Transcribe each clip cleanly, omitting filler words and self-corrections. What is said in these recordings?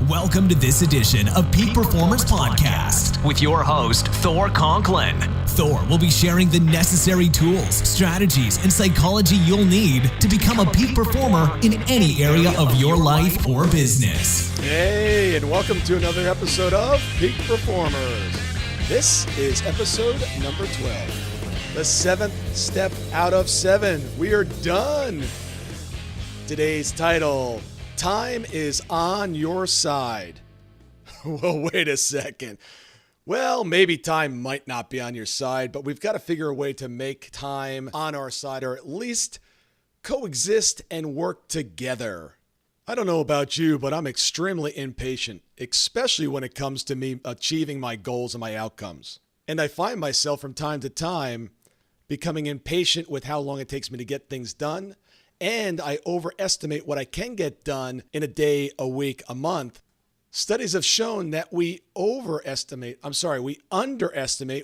Welcome to this edition of Peak Performers Podcast with your host, Thor Conklin. Thor will be sharing the necessary tools, strategies, and psychology you'll need to become a peak performer in any area of your life or business. Hey, and welcome to another episode of Peak Performers. This is episode number 12, the seventh step out of 7. We are done. Today's title: Time is on your side. Well, wait a second. Well, maybe time might not be on your side, but we've got to figure a way to make time on our side, or at least coexist and work together. I don't know about you, but I'm extremely impatient, especially when it comes to me achieving my goals and my outcomes. And I find myself from time to time becoming impatient with how long it takes me to get things done. And I overestimate what I can get done in a day, a week, a month. Studies have shown that we underestimate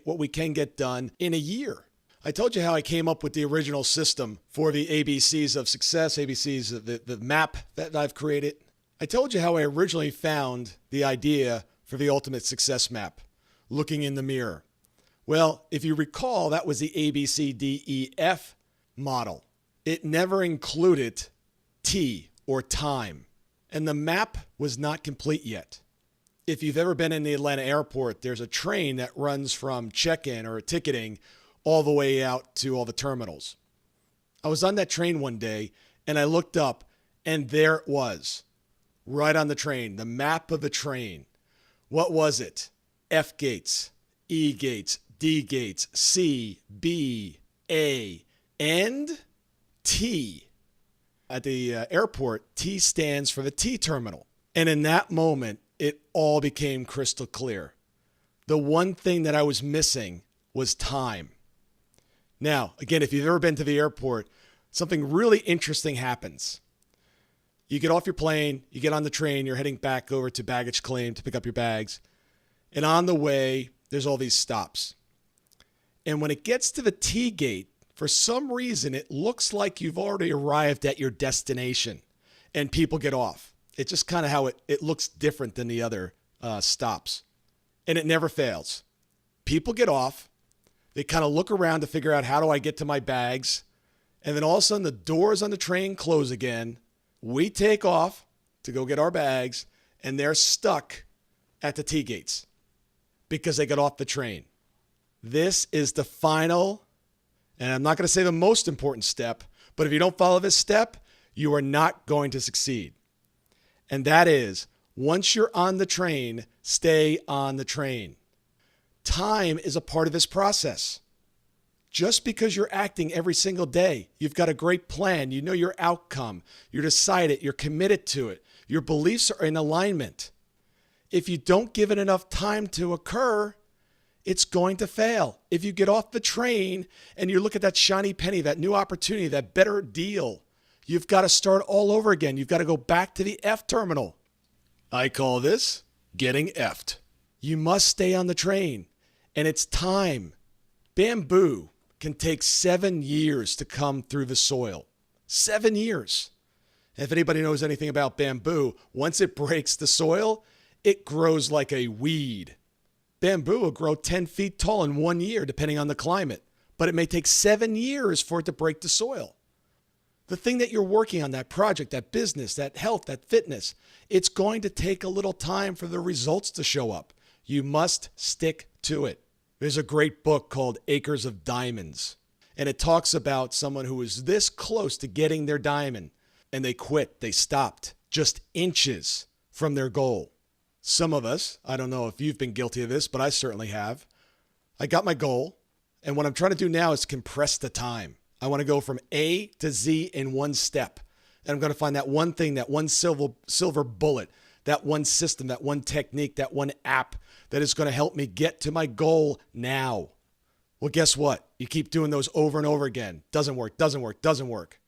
what we can get done in a year. I told you how I came up with the original system for the ABCs of success, ABCs of the map that I've created. I told you how I originally found the idea for the ultimate success map, looking in the mirror. Well, if you recall, that was the ABCDEF model. It never included T or time, and the map was not complete yet. If you've ever been in the Atlanta airport, there's a train that runs from check-in or ticketing all the way out to all the terminals. I was on that train one day, and I looked up, and there it was, right on the train, the map of the train. What was it? F gates, E gates, D gates, C, B, A, and T. At the airport, T stands for the T terminal. And in that moment, it all became crystal clear. The one thing that I was missing was time. Now, again, if you've ever been to the airport, something really interesting happens. You get off your plane, you get on the train, you're heading back over to baggage claim to pick up your bags. And on the way, there's all these stops. And when it gets to the T gate, for some reason, it looks like you've already arrived at your destination and people get off. It's just kind of how it looks different than the other stops. And it never fails. People get off. They kind of look around to figure out, how do I get to my bags? And then all of a sudden, the doors on the train close again. We take off to go get our bags, and they're stuck at the T gates because they got off the train. This is the final, and I'm not going to say the most important step, but if you don't follow this step, you are not going to succeed. And that is, once you're on the train, stay on the train. Time is a part of this process. Just because you're acting every single day, you've got a great plan, you know your outcome, you're decided, you're committed to it, your beliefs are in alignment. If you don't give it enough time to occur, it's going to fail. If you get off the train and you look at that shiny penny, that new opportunity, that better deal, you've got to start all over again. You've got to go back to the F terminal. I call this getting F'd. You must stay on the train, and it's time. Bamboo can take 7 years to come through the soil. 7 years. If anybody knows anything about bamboo, once it breaks the soil, it grows like a weed. Bamboo will grow 10 feet tall in 1 year, depending on the climate, but it may take 7 years for it to break the soil. The thing that you're working on, that project, that business, that health, that fitness, it's going to take a little time for the results to show up. You must stick to it. There's a great book called Acres of Diamonds, and it talks about someone who was this close to getting their diamond, and they quit. They stopped just inches from their goal. Some of us, I don't know if you've been guilty of this, but I certainly have. I got my goal, and what I'm trying to do now is compress the time. I want to go from A to Z in one step, and I'm going to find that one thing, that one silver bullet, that one system, that one technique, that one app that is going to help me get to my goal now. Well, guess what? You keep doing those over and over again. Doesn't work, doesn't work, doesn't work.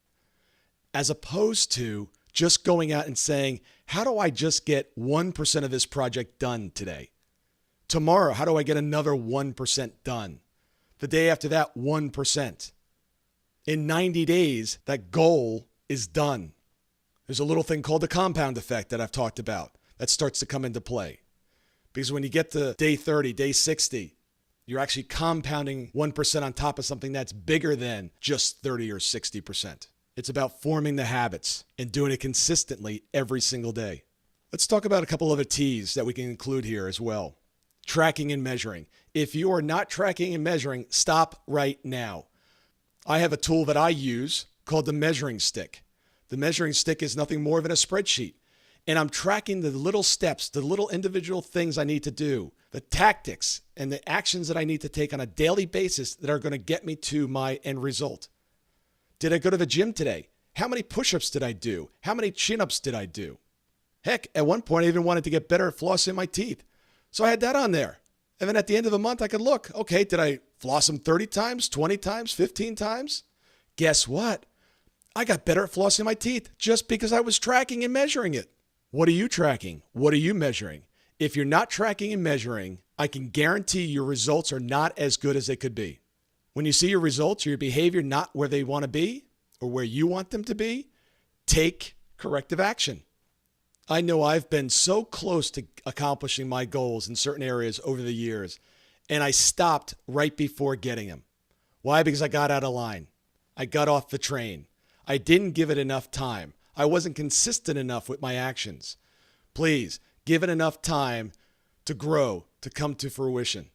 As opposed to just going out and saying, how do I just get 1% of this project done today? Tomorrow, how do I get another 1% done? The day after that, 1%. In 90 days, that goal is done. There's a little thing called the compound effect that I've talked about. that starts to come into play. Because when you get to day 30, day 60, you're actually compounding 1% on top of something that's bigger than just 30 or 60%. It's about forming the habits and doing it consistently every single day. Let's talk about a couple other T's that we can include here as well. Tracking and measuring. If you are not tracking and measuring, stop right now. I have a tool that I use called the measuring stick. The measuring stick is nothing more than a spreadsheet. And I'm tracking the little steps, the little individual things I need to do, the tactics and the actions that I need to take on a daily basis that are going to get me to my end result. Did I go to the gym today? How many push-ups did I do? How many chin-ups did I do? Heck, at one point I even wanted to get better at flossing my teeth. So I had that on there. And then at the end of the month I could look, okay, did I floss them 30 times, 20 times, 15 times? Guess what? I got better at flossing my teeth just because I was tracking and measuring it. What are you tracking? What are you measuring? If you're not tracking and measuring, I can guarantee your results are not as good as they could be. When you see your results or your behavior not where they want to be or where you want them to be, take corrective action. I know I've been so close to accomplishing my goals in certain areas over the years, and I stopped right before getting them. Why? Because I got out of line. I got off the train. I didn't give it enough time. I wasn't consistent enough with my actions. Please, give it enough time to grow, to come to fruition.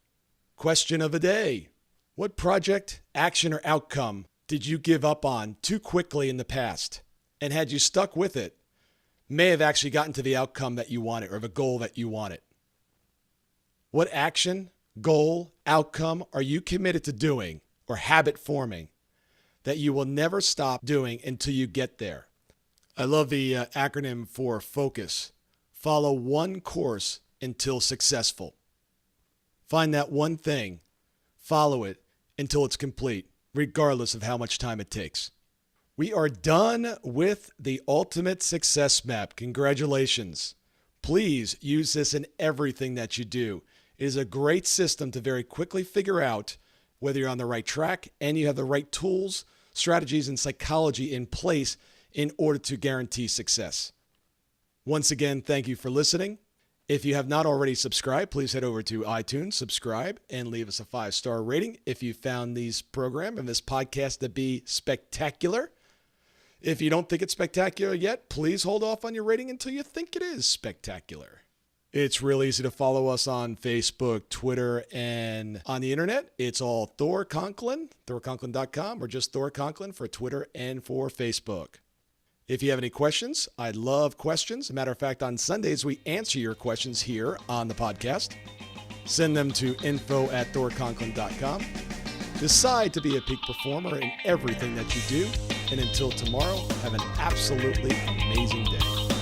Question of the day. What project, action, or outcome did you give up on too quickly in the past? And had you stuck with it, may have actually gotten to the outcome that you wanted or the goal that you wanted. What action, goal, outcome are you committed to doing or habit forming that you will never stop doing until you get there? I love the acronym for FOCUS. Follow one course until successful. Find that one thing, follow it until it's complete, regardless of how much time it takes. We are done with the Ultimate Success Map. Congratulations. Please use this in everything that you do. It is a great system to very quickly figure out whether you're on the right track and you have the right tools, strategies, and psychology in place in order to guarantee success. Once again, thank you for listening. If you have not already subscribed, please head over to iTunes, subscribe, and leave us a 5-star rating if you found these program and this podcast to be spectacular. If you don't think it's spectacular yet, please hold off on your rating until you think it is spectacular. It's real easy to follow us on Facebook, Twitter, and on the internet. It's all Thor Conklin, thorconklin.com, or just Thor Conklin for Twitter and for Facebook. If you have any questions, I love questions. As a matter of fact, on Sundays, we answer your questions here on the podcast. Send them to info@thorconklin.com. Decide to be a peak performer in everything that you do. And until tomorrow, have an absolutely amazing day.